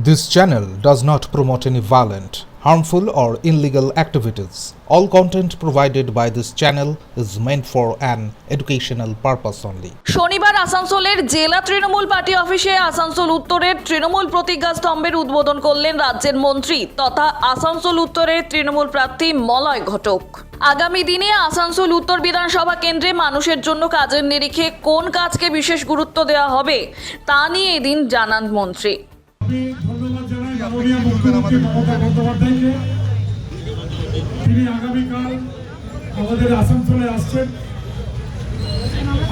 This channel does not promote any violent, harmful, or illegal activities. All content provided by this channel is meant for an educational purpose only. শনিবার আসানসোলের জেলা Trinamool party অফিসে আসানসোল উত্তরের তৃণমূল প্রতিজ্ঞা স্তম্ভের উদ্বোধন করলেন রাজ্যের মন্ত্রী তথা আসানসোল উত্তরের তৃণমূল প্রার্থী মলয় ঘটক। আগামী দিনে আসানসোল উত্তর বিধানসভা কেন্দ্রে মানুষের জন্য কাজের নিরিখে কোন কাজকে বিশেষ গুরুত্ব দেওয়া হবে তা নিয়ে এদিন জানান মন্ত্রী। ধন্যবাদ জানাই মাননীয় মুখ্যমন্ত্রী মমতা বন্দ্যোপাধ্যায়কে। তিনি আগামীকাল আমাদের আসানসোলে আসছেন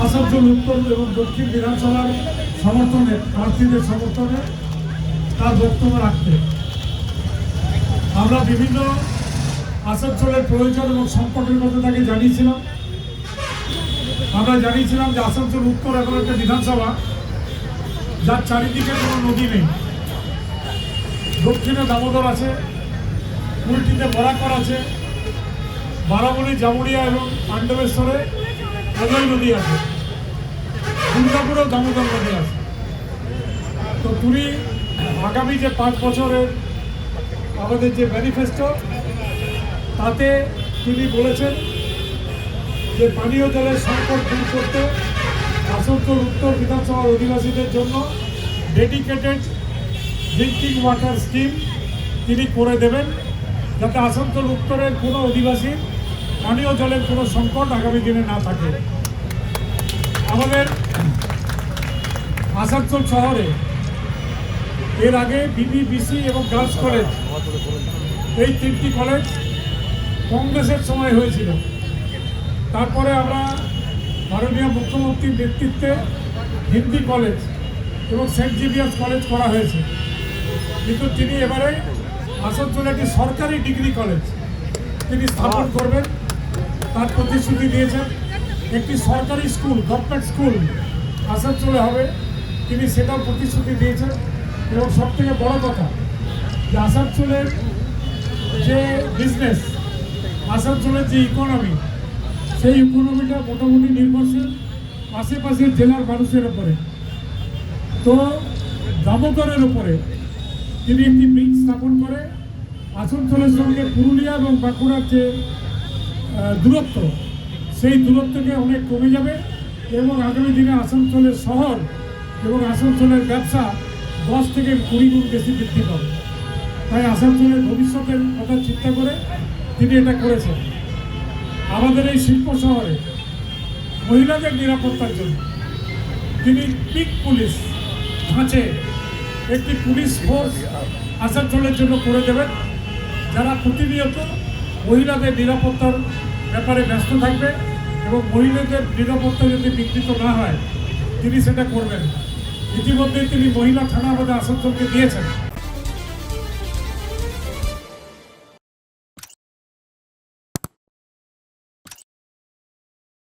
আসানসোল উত্তর এবং দক্ষিণ বিধানসভার সমর্থনে, প্রার্থীদের সমর্থনে তার বক্তব্য রাখতে। আমরা বিভিন্ন আসানসোলের প্রয়োজন এবং সংকটের কথা তাকে জানিয়েছিলাম। আমরা জানিয়েছিলাম যে আসানসোল উত্তর এখন একটা বিধানসভা যার চারিদিকে কোনো নদী নেই। দক্ষিণে দামোদর আছে, কুলটিতে বরাকর আছে, বারামণি, জামুরিয়া এবং পাণ্ডবেশ্বরে অজয় নদী আছে, দুর্গাপুরেও দামোদর নদী আছে। তো তুমি আগামী যে 5 বছরের আমাদের যে ম্যানিফেস্টো, তাতে তিনি বলেছেন যে পানীয় জলের সংকট দূর করতে আসানসোল উত্তর বিধানসভার অধিবাসীদের জন্য ডেডিকেটেড ড্রিঙ্কিং ওয়াটার স্কিম তিনি করে দেবেন, যাতে আসানসোল উত্তরের কোনো অধিবাসীর পানীয় জলের কোনো সংকট আগামী দিনে না থাকে। আমাদের আসানসোল শহরে এর আগে বিবি, বিসি এবং গার্লস কলেজ, এই 3টি কলেজ কংগ্রেসের সময় হয়েছিল। তারপরে আমরা মাননীয় মুখ্যমন্ত্রীর নেতৃত্বে হিন্দি কলেজ এবং সেন্ট জেভিয়ার্স কলেজ করা হয়েছে। কিন্তু তিনি এবারে আসানসোলে একটি সরকারি ডিগ্রি কলেজ তিনি স্থাপন করবেন, তার প্রতিশ্রুতি দিয়েছেন। একটি সরকারি স্কুল, গভর্নমেন্ট স্কুল আসানসোলে হবে, তিনি সেটাও প্রতিশ্রুতি দিয়েছেন। এবং সবথেকে বড় কথা যে আসানসোলের যে বিজনেস, আসানসোলের যে ইকোনমি, সেই ইকোনমিটা মোটামুটি নির্ভরশীল আশেপাশের জেলার মানুষের উপরে। তো দামোদরের উপরে তিনি একটি ব্রিজ স্থাপন করে আসানসোলের সঙ্গে পুরুলিয়া এবং বাঁকুড়ার যে দূরত্ব, সেই দূরত্বকে অনেক কমে যাবে এবং আগামী দিনে আসানসোলের শহর এবং আসানসোলের ব্যবসা 10 থেকে 20 গুণ বেশি বৃদ্ধি পাবে। তাই আসানসোলের ভবিষ্যতের কথা চিন্তা করে তিনি এটা করেছেন। আমাদের এই শিল্প শহরে মহিলাদের নিরাপত্তার জন্য তিনি পিক পুলিশ ধাঁচে একটি পুলিশ ফোর্স আসানসোলের জন্য করে দেবেন, যারা প্রতিনিয়ত মহিলাদের নিরাপত্তার ব্যাপারে ব্যস্ত থাকবে এবং মহিলাদের নিরাপত্তা যদি বিঘ্নিত না হয় তিনি সেটা করবেন। ইতিমধ্যে তিনি মহিলা থানা আমাদের আসানসোলকে দিয়েছেন।